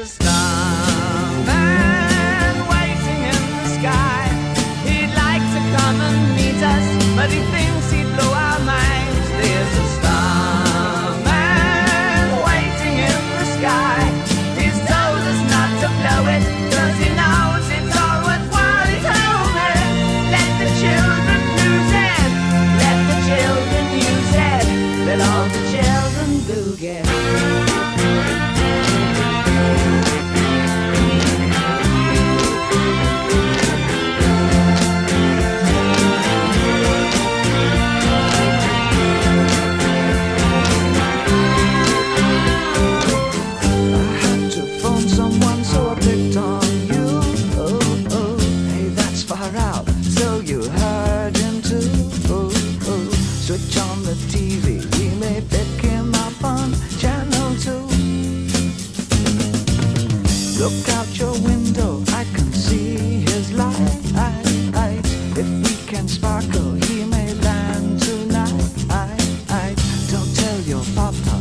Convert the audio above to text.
a starman waiting in the sky. He'd like to come and meet us, but he thinks he'd blow our minds. There's a starman waiting in the sky. He's told us not to blow it, 'cause he knows it's all worthwhile. He told me, let the children lose it, let the children use it, let all the children do get it. Switch on the TV, we may pick him up on channel 2. Look out your window, I can see his light. If we can sparkle, he may land tonight. Don't tell your papa